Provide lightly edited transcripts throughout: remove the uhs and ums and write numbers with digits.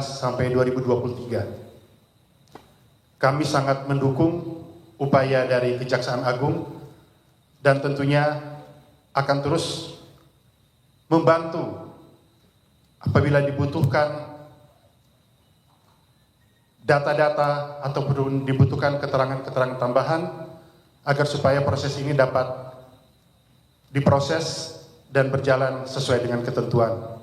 sampai 2023. Kami sangat mendukung upaya dari Kejaksaan Agung dan tentunya akan terus membantu apabila dibutuhkan data-data ataupun dibutuhkan keterangan-keterangan tambahan agar supaya proses ini dapat diproses dan berjalan sesuai dengan ketentuan.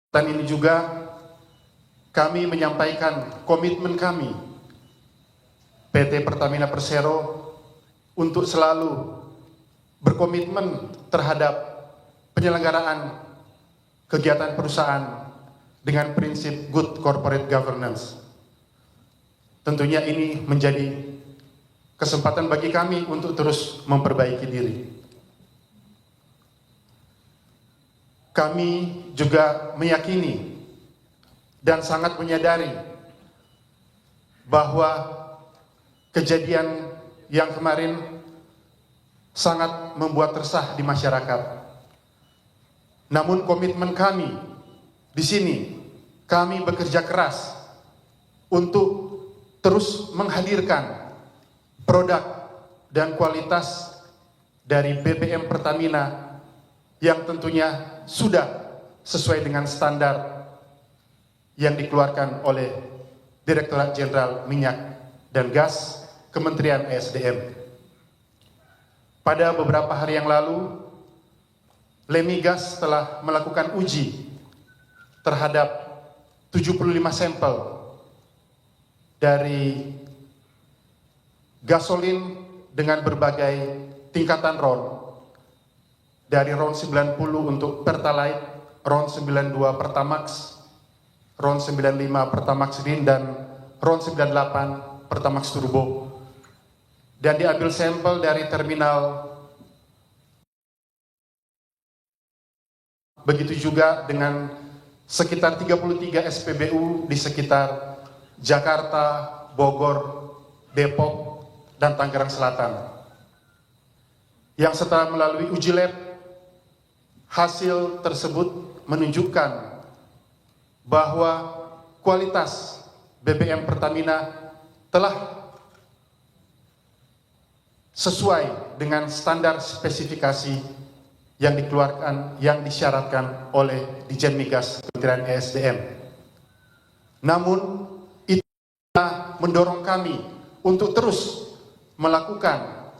Dan ini juga kami menyampaikan komitmen kami PT Pertamina Persero untuk selalu berkomitmen terhadap penyelenggaraan kegiatan perusahaan dengan prinsip good corporate governance. Tentunya ini menjadi kesempatan bagi kami untuk terus memperbaiki diri. Kami juga meyakini dan sangat menyadari bahwa kejadian yang kemarin sangat membuat resah di masyarakat. Namun komitmen kami di sini, kami bekerja keras untuk terus menghadirkan produk dan kualitas dari BBM Pertamina yang tentunya sudah sesuai dengan standar yang dikeluarkan oleh Direktorat Jenderal Minyak dan Gas Kementerian ESDM. Pada beberapa hari yang lalu, Lemigas telah melakukan uji terhadap 75 sampel dari gasolin dengan berbagai tingkatan RON, dari RON 90 untuk Pertalite, RON 92 Pertamax, RON 95 Pertamax Rin, dan RON 98 Pertamax Turbo. Dan diambil sampel dari terminal. Begitu juga dengan sekitar 33 SPBU di sekitar Jakarta, Bogor, Depok, dan Tangerang Selatan. Yang setelah melalui uji lab, hasil tersebut menunjukkan bahwa kualitas BBM Pertamina telah sesuai dengan standar spesifikasi yang dikeluarkan, yang disyaratkan oleh Ditjen Migas Kementerian ESDM. Namun itu mendorong kami untuk terus melakukan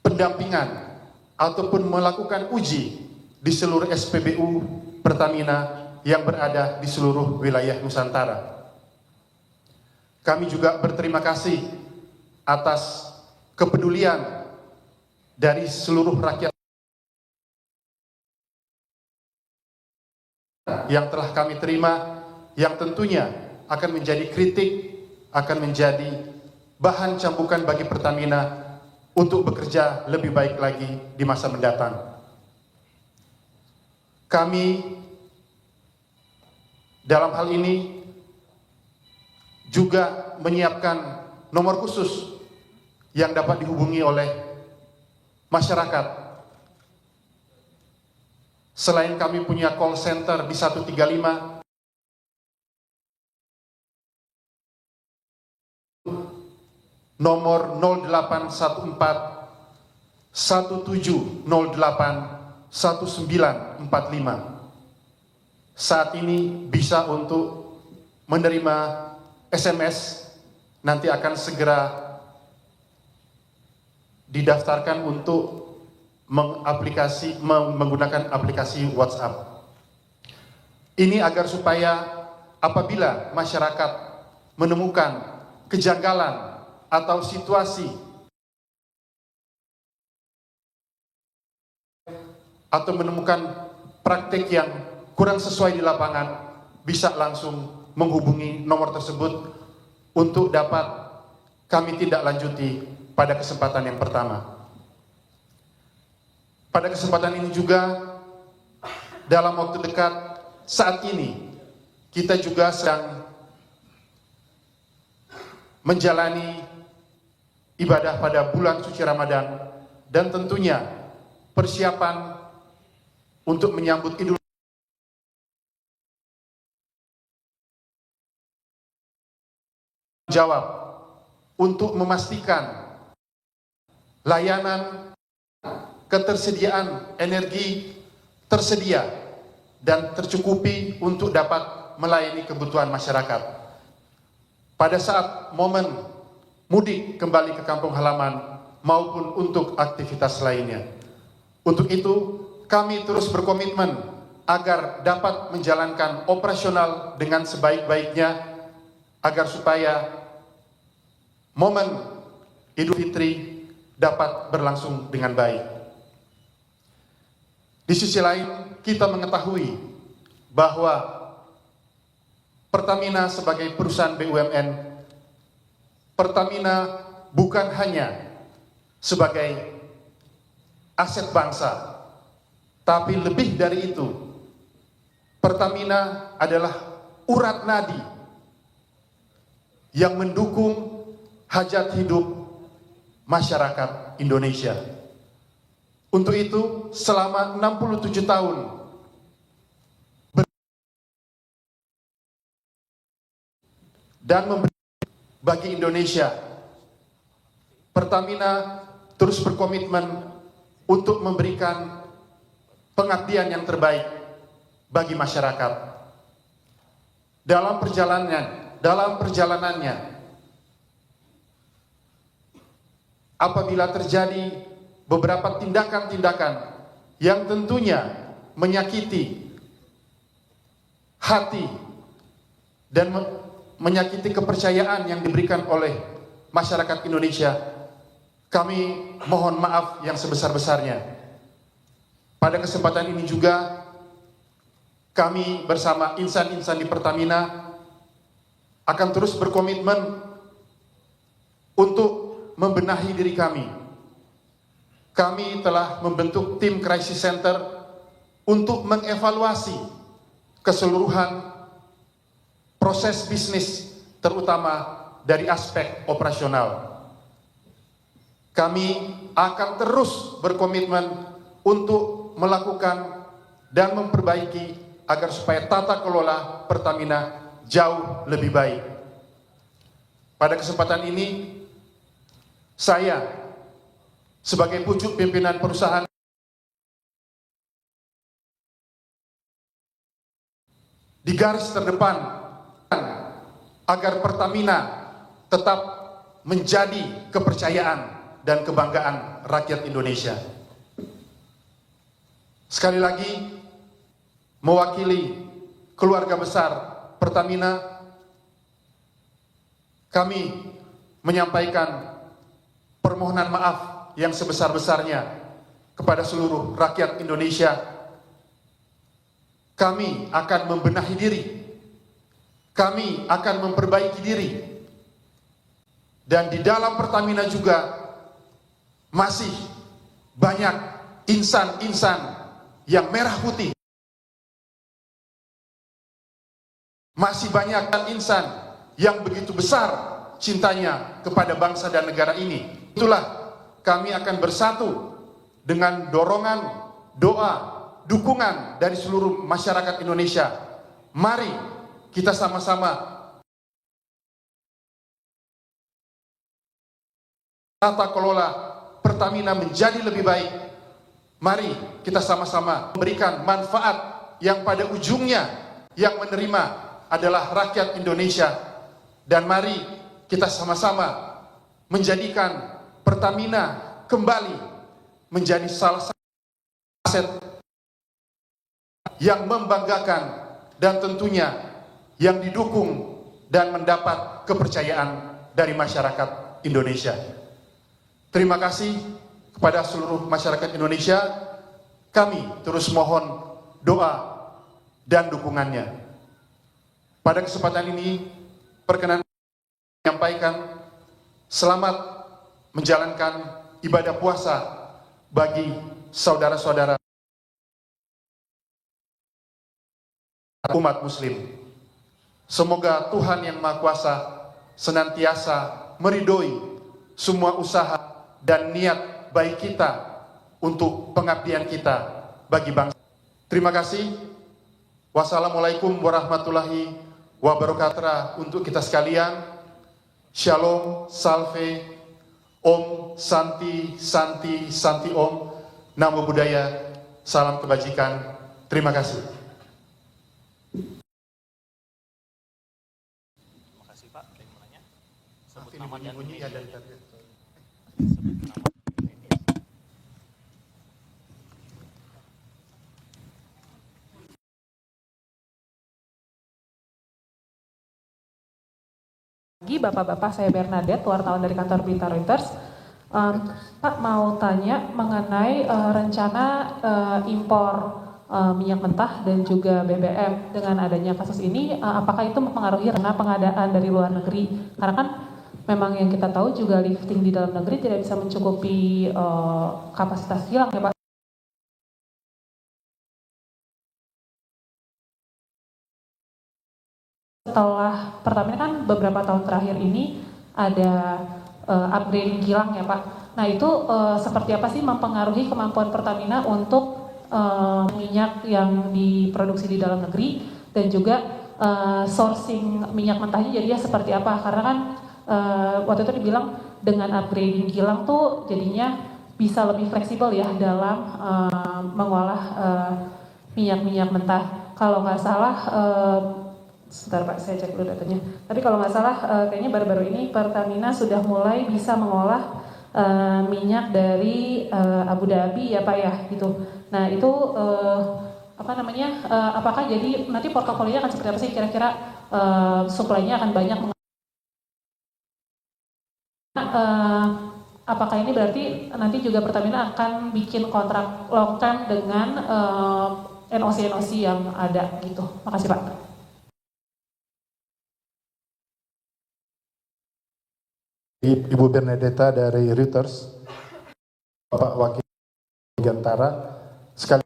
pendampingan ataupun melakukan uji di seluruh SPBU Pertamina yang berada di seluruh wilayah Nusantara. Kami juga berterima kasih atas kepedulian dari seluruh rakyat yang telah kami terima, yang tentunya akan menjadi kritik, akan menjadi bahan cambukan bagi Pertamina untuk bekerja lebih baik lagi di masa mendatang. Kami dalam hal ini juga menyiapkan nomor khusus yang dapat dihubungi oleh masyarakat. Selain kami punya call center di 135, nomor 0814 1708 1945. Saat ini bisa untuk menerima SMS, nanti akan segera didaftarkan untuk menggunakan aplikasi WhatsApp. Ini agar supaya apabila masyarakat menemukan kejanggalan atau situasi atau menemukan praktik yang kurang sesuai di lapangan, bisa langsung menghubungi nomor tersebut untuk dapat kami tindak lanjuti pada kesempatan yang pertama. Pada kesempatan ini juga, dalam waktu dekat saat ini, kita juga sedang menjalani ibadah pada bulan suci Ramadan, dan tentunya persiapan untuk menyambut Idul jawab untuk memastikan layanan ketersediaan energi tersedia dan tercukupi untuk dapat melayani kebutuhan masyarakat. Pada saat momen mudik kembali ke kampung halaman maupun untuk aktivitas lainnya. Untuk itu, kami terus berkomitmen agar dapat menjalankan operasional dengan sebaik-baiknya agar supaya momen Idul Fitri dapat berlangsung dengan baik. Di sisi lain, kita mengetahui bahwa Pertamina sebagai perusahaan BUMN, Pertamina bukan hanya sebagai aset bangsa, tapi lebih dari itu, Pertamina adalah urat nadi yang mendukung hajat hidup masyarakat Indonesia. Untuk itu, selama 67 tahun dan memberi bagi Indonesia, Pertamina terus berkomitmen untuk memberikan pengabdian yang terbaik bagi masyarakat. Dalam perjalanannya, apabila terjadi beberapa tindakan-tindakan yang tentunya menyakiti hati dan menyakiti kepercayaan yang diberikan oleh masyarakat Indonesia, kami mohon maaf yang sebesar-besarnya. Pada kesempatan ini juga, kami bersama insan-insan di Pertamina akan terus berkomitmen untuk membenahi diri kami. Kami telah membentuk tim crisis center untuk mengevaluasi keseluruhan proses bisnis, terutama dari aspek operasional. Kami akan terus berkomitmen untuk melakukan dan memperbaiki agar supaya tata kelola Pertamina jauh lebih baik. Pada kesempatan ini, saya sebagai pucuk pimpinan perusahaan di garis terdepan agar Pertamina tetap menjadi kepercayaan dan kebanggaan rakyat Indonesia. Sekali lagi, mewakili keluarga besar Pertamina, kami menyampaikan permohonan maaf yang sebesar-besarnya kepada seluruh rakyat Indonesia. Kami akan membenahi diri, kami akan memperbaiki diri, dan di dalam Pertamina juga masih banyak insan-insan yang merah putih, masih banyak insan yang begitu besar cintanya kepada bangsa dan negara ini. Itulah kami akan bersatu dengan dorongan, doa, dukungan dari seluruh masyarakat Indonesia. Mari kita sama-sama tata kelola Pertamina menjadi lebih baik. Mari kita sama-sama memberikan manfaat yang pada ujungnya yang menerima adalah rakyat Indonesia. Dan mari kita sama-sama menjadikan Pertamina kembali menjadi salah satu aset yang membanggakan dan tentunya yang didukung dan mendapat kepercayaan dari masyarakat Indonesia. Terima kasih kepada seluruh masyarakat Indonesia. Kami terus mohon doa dan dukungannya. Pada kesempatan ini, perkenan menyampaikan selamat menjalankan ibadah puasa bagi saudara-saudara umat muslim. Semoga Tuhan Yang Maha Kuasa senantiasa meridhoi semua usaha dan niat baik kita untuk pengabdian kita bagi bangsa. Terima kasih. Wassalamualaikum warahmatullahi wabarakatuh untuk kita sekalian. Shalom, salve, Om, Santi, Santi, Santi Om. Namo Buddhaya, salam kebajikan. Terima kasih. Terima kasih Pak. Ada yang mau nanya? Sebut nama dan Bunyi ada di tablet. sebut nama. Bapak-bapak, saya Bernadette, wartawan dari kantor berita Reuters. Pak mau tanya mengenai rencana impor minyak mentah dan juga BBM dengan adanya kasus ini, apakah itu mempengaruhi karena pengadaan dari luar negeri? Karena kan memang yang kita tahu juga lifting di dalam negeri tidak bisa mencukupi kapasitas kilang ya Pak. Setelah Pertamina kan beberapa tahun terakhir ini ada upgrading kilang ya Pak. Nah itu seperti apa sih mempengaruhi kemampuan Pertamina untuk minyak yang diproduksi di dalam negeri dan juga sourcing minyak mentahnya jadinya seperti apa? Karena kan waktu itu dibilang dengan upgrading kilang tuh jadinya bisa lebih fleksibel ya dalam mengolah minyak-minyak mentah. Kalau nggak salah sebentar Pak, saya cek dulu datanya. Tapi kalau nggak salah, kayaknya baru-baru ini Pertamina sudah mulai bisa mengolah minyak dari Abu Dhabi ya Pak ya, gitu. Nah itu apa namanya? Apakah jadi nanti portofolionya akan seperti apa sih? Kira-kira supply-nya akan banyak? Apakah ini berarti nanti juga Pertamina akan bikin kontrak long term dengan NOC-NOC yang ada gitu? Makasih Pak. Ibu Bernadetta dari Reuters, Bapak Wakil Gantara, sekali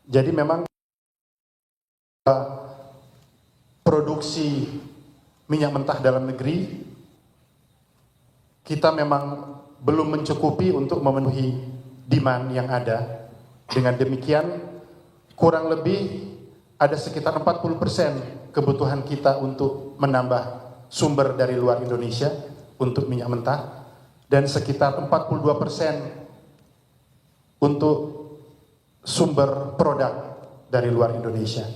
jadi memang produksi minyak mentah dalam negeri kita memang belum mencukupi untuk memenuhi demand yang ada. Dengan demikian, kurang lebih ada sekitar 40% kebutuhan kita untuk menambah sumber dari luar Indonesia untuk minyak mentah dan sekitar 42% untuk sumber produk dari luar Indonesia.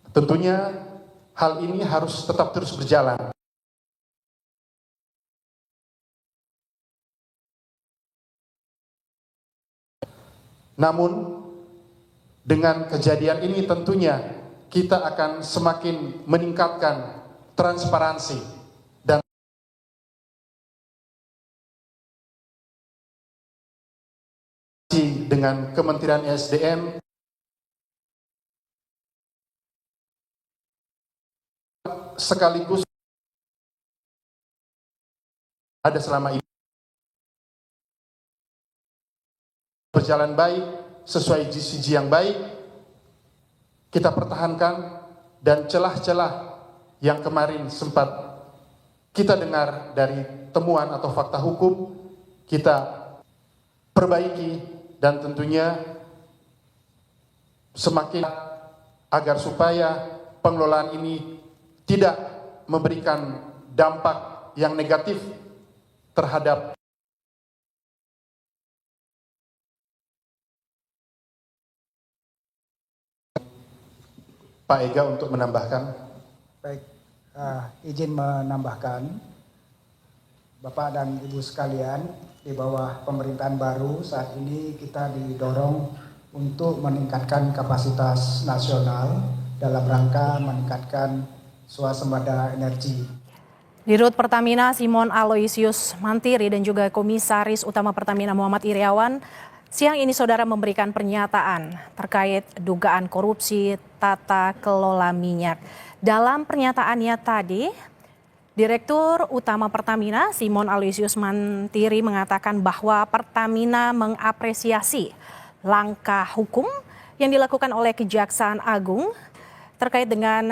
Tentunya hal ini harus tetap terus berjalan. Namun dengan kejadian ini tentunya kita akan semakin meningkatkan transparansi dan dengan Kementerian SDM sekaligus ada selama ini berjalan baik, sesuai GCG yang baik, kita pertahankan, dan celah-celah yang kemarin sempat kita dengar dari temuan atau fakta hukum, kita perbaiki, dan tentunya semakin agar supaya pengelolaan ini tidak memberikan dampak yang negatif terhadap Pak Ega untuk menambahkan. Baik, izin menambahkan, Bapak dan Ibu sekalian, di bawah pemerintahan baru saat ini kita didorong untuk meningkatkan kapasitas nasional dalam rangka meningkatkan swasembada energi. Dirut Pertamina Simon Aloysius Mantiri dan juga Komisaris Utama Pertamina Muhammad Iriawan siang ini saudara memberikan pernyataan terkait dugaan korupsi tata kelola minyak. Dalam pernyataannya tadi, Direktur Utama Pertamina Simon Aloysius Mantiri mengatakan bahwa Pertamina mengapresiasi langkah hukum yang dilakukan oleh Kejaksaan Agung terkait dengan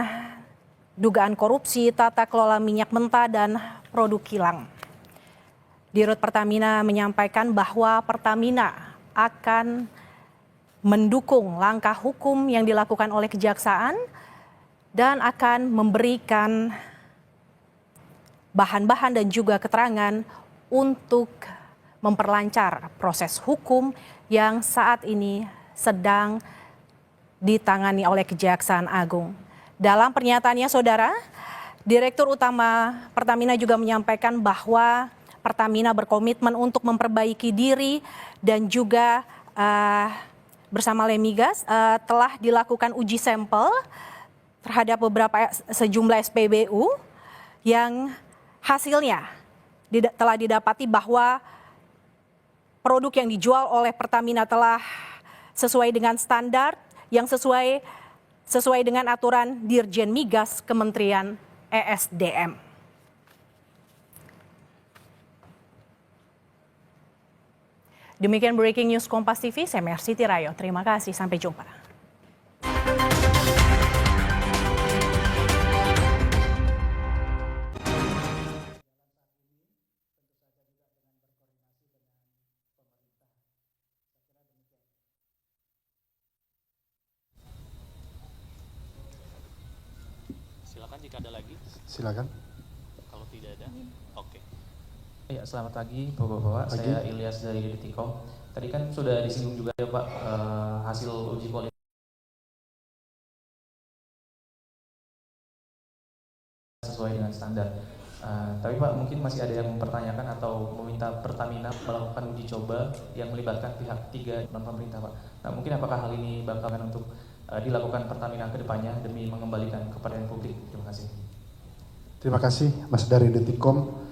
dugaan korupsi tata kelola minyak mentah dan produk kilang. Dirut Pertamina menyampaikan bahwa Pertamina akan mendukung langkah hukum yang dilakukan oleh kejaksaan dan akan memberikan bahan-bahan dan juga keterangan untuk memperlancar proses hukum yang saat ini sedang ditangani oleh Kejaksaan Agung. Dalam pernyataannya, Saudara, Direktur Utama Pertamina juga menyampaikan bahwa Pertamina berkomitmen untuk memperbaiki diri dan juga bersama Lemigas telah dilakukan uji sampel terhadap sejumlah SPBU yang hasilnya telah didapati bahwa produk yang dijual oleh Pertamina telah sesuai dengan standar yang sesuai dengan aturan Dirjen Migas Kementerian ESDM. Demikian breaking news Kompas TV, saya Mercy Tirayo. Terima kasih, sampai jumpa. Silakan jika ada lagi. Silakan. Kalau tidak ada, oke. Ya, selamat pagi Bapak-Bapak, saya Ilyas dari Detikom. Tadi kan sudah disinggung juga ya Pak, hasil uji kualitas sesuai dengan standar. Tapi Pak, mungkin masih ada yang mempertanyakan atau meminta Pertamina melakukan uji coba yang melibatkan pihak ketiga non pemerintah Pak. Nah, mungkin apakah hal ini bakalan untuk dilakukan Pertamina ke depannya demi mengembalikan kepercayaan publik? Terima kasih. Terima kasih Mas dari Detikom.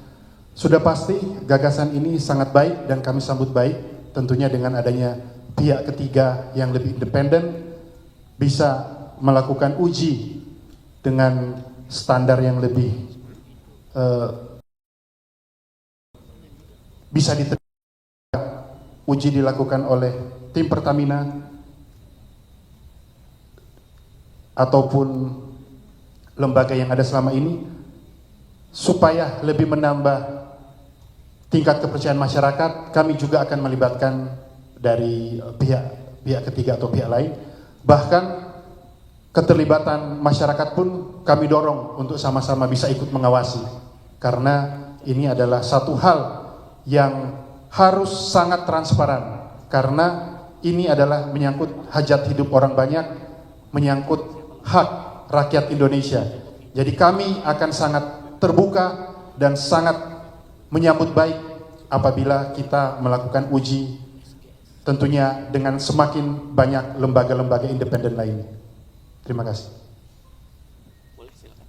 Sudah pasti gagasan ini sangat baik dan kami sambut baik, tentunya dengan adanya pihak ketiga yang lebih independen bisa melakukan uji dengan standar yang lebih bisa diterima. Uji dilakukan oleh tim Pertamina ataupun lembaga yang ada selama ini supaya lebih menambah tingkat kepercayaan masyarakat. Kami juga akan melibatkan dari pihak ketiga atau pihak lain. Bahkan keterlibatan masyarakat pun kami dorong untuk sama-sama bisa ikut mengawasi. Karena ini adalah satu hal yang harus sangat transparan. Karena ini adalah menyangkut hajat hidup orang banyak, menyangkut hak rakyat Indonesia. Jadi kami akan sangat terbuka dan sangat menyambut baik apabila kita melakukan uji, tentunya dengan semakin banyak lembaga-lembaga independen lainnya. Terima kasih. Boleh, silakan.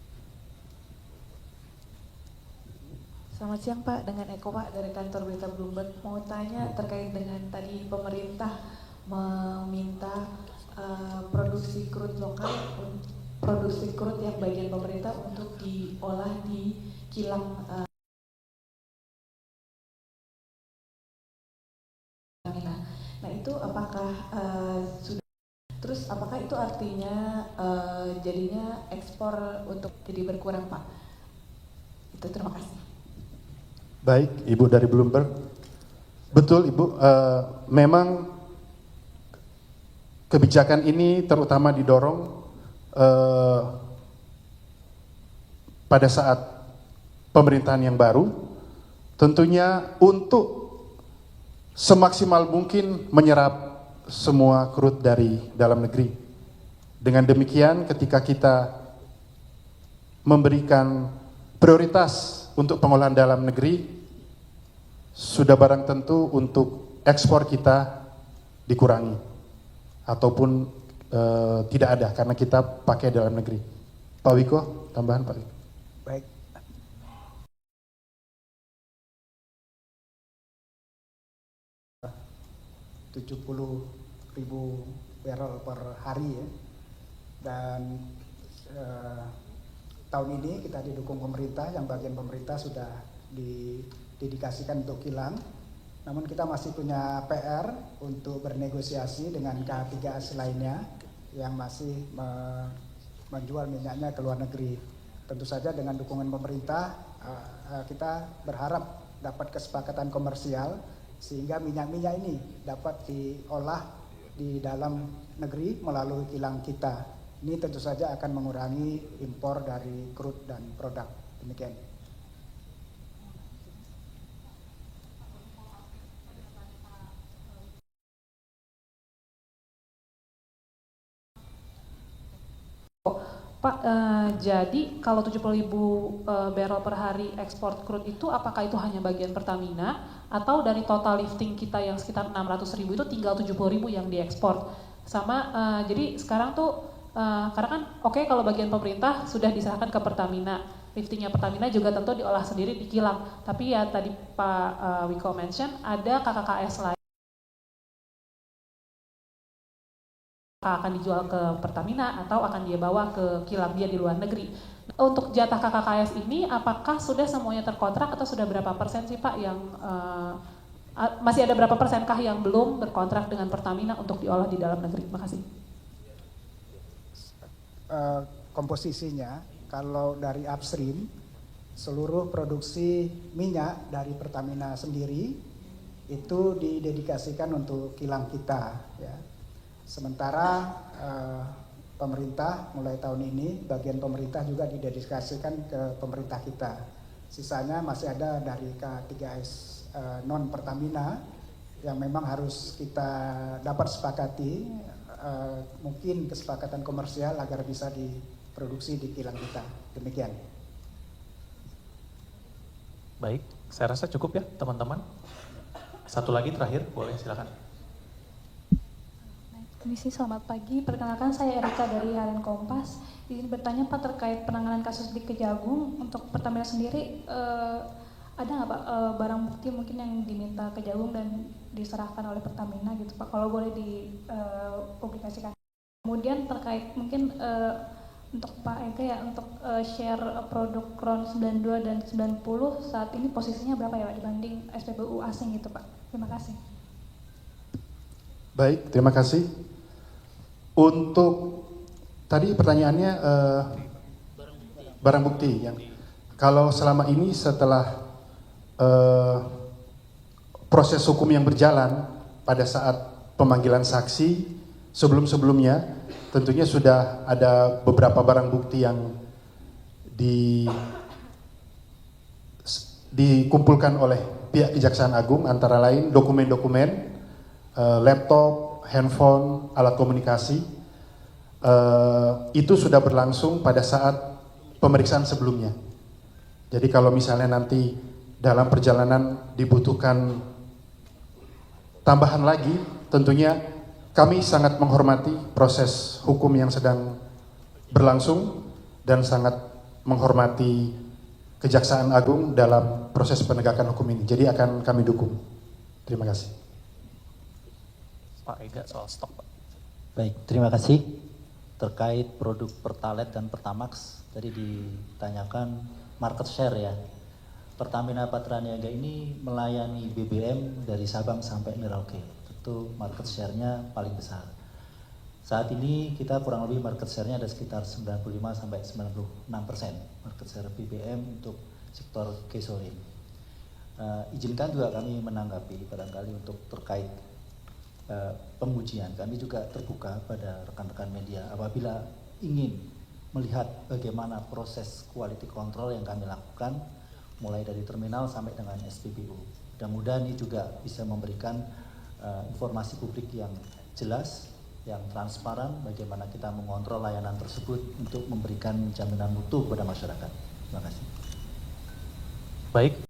Selamat siang Pak, dengan Eko Pak dari kantor berita Bloomberg. Mau tanya terkait dengan tadi pemerintah meminta produksi crude lokal, produksi crude yang bagian pemerintah untuk diolah di kilang Nah itu apakah sudah, terus apakah itu artinya jadinya ekspor untuk jadi berkurang Pak? Itu, terima kasih. Baik, Ibu dari Bloomberg. Betul Ibu, memang kebijakan ini terutama didorong pada saat pemerintahan yang baru, tentunya untuk semaksimal mungkin menyerap semua crude dari dalam negeri. Dengan demikian ketika kita memberikan prioritas untuk pengolahan dalam negeri, sudah barang tentu untuk ekspor kita dikurangi ataupun tidak ada karena kita pakai dalam negeri. Pak Wiko, tambahan Pak Wiko. Baik. ...70.000 barrel per hari ya. Dan tahun ini kita didukung pemerintah, yang bagian pemerintah sudah didedikasikan untuk kilang. Namun kita masih punya PR untuk bernegosiasi dengan K3S lainnya yang masih menjual minyaknya ke luar negeri. Tentu saja dengan dukungan pemerintah kita berharap dapat kesepakatan komersial sehingga minyak-minyak ini dapat diolah di dalam negeri melalui kilang kita. Ini tentu saja akan mengurangi impor dari crude dan produk. Demikian. Pak, jadi kalau 70.000 barrel per hari ekspor crude itu apakah itu hanya bagian Pertamina atau dari total lifting kita yang sekitar 600.000 itu tinggal 70.000 yang diekspor? Sama, jadi sekarang tuh karena kan oke, kalau bagian pemerintah sudah diserahkan ke Pertamina, liftingnya Pertamina juga tentu diolah sendiri di kilang. Tapi ya tadi Pak Wiko mention ada KKKS lain akan dijual ke Pertamina atau akan dia bawa ke kilang dia di luar negeri. Untuk jatah KKKS ini apakah sudah semuanya terkontrak atau sudah berapa persen sih Pak yang masih ada berapa persenkah yang belum berkontrak dengan Pertamina untuk diolah di dalam negeri? Terima kasih. Komposisinya kalau dari upstream seluruh produksi minyak dari Pertamina sendiri itu didedikasikan untuk kilang kita ya. Sementara pemerintah mulai tahun ini bagian pemerintah juga didedikasikan ke pemerintah kita. Sisanya masih ada dari K3S non Pertamina yang memang harus kita dapat sepakati mungkin kesepakatan komersial agar bisa diproduksi di kilang kita. Demikian. Baik, saya rasa cukup ya teman-teman. Satu lagi terakhir, boleh silakan. Komisi, selamat pagi. Perkenalkan saya Erika dari Harian Kompas. Izin bertanya Pak terkait penanganan kasus di Kejagung. Untuk Pertamina sendiri ada nggak Pak barang bukti mungkin yang diminta Kejagung dan diserahkan oleh Pertamina gitu Pak? Kalau boleh dipublikasikan. Kemudian terkait mungkin untuk Pak Ega ya, untuk share produk RON 92 dan 90 saat ini posisinya berapa ya Pak dibanding SPBU asing gitu Pak? Terima kasih. Baik, terima kasih. Untuk tadi pertanyaannya barang bukti yang kalau selama ini setelah proses hukum yang berjalan pada saat pemanggilan saksi sebelum-sebelumnya tentunya sudah ada beberapa barang bukti yang dikumpulkan oleh pihak Kejaksaan Agung, antara lain dokumen-dokumen, laptop, handphone, alat komunikasi. Itu sudah berlangsung pada saat pemeriksaan sebelumnya. Jadi kalau misalnya nanti dalam perjalanan dibutuhkan tambahan lagi, tentunya kami sangat menghormati proses hukum yang sedang berlangsung dan sangat menghormati Kejaksaan Agung dalam proses penegakan hukum ini. Jadi akan kami dukung. Terima kasih. Pak Ega soal stok Pak. Baik, terima kasih. Terkait produk Pertalite dan Pertamax, tadi ditanyakan market share ya. Pertamina Patraniaga ini melayani BBM dari Sabang sampai Merauke. Tentu market share-nya paling besar. Saat ini kita kurang lebih market share-nya ada sekitar 95 sampai 96% market share BBM untuk sektor gasolin. Izinkan juga kami menanggapi barangkali untuk terkait pengujian. Kami juga terbuka pada rekan-rekan media apabila ingin melihat bagaimana proses quality control yang kami lakukan mulai dari terminal sampai dengan SPBU. Mudah-mudahan ini juga bisa memberikan informasi publik yang jelas, yang transparan, bagaimana kita mengontrol layanan tersebut untuk memberikan jaminan mutu kepada masyarakat. Terima kasih. Baik.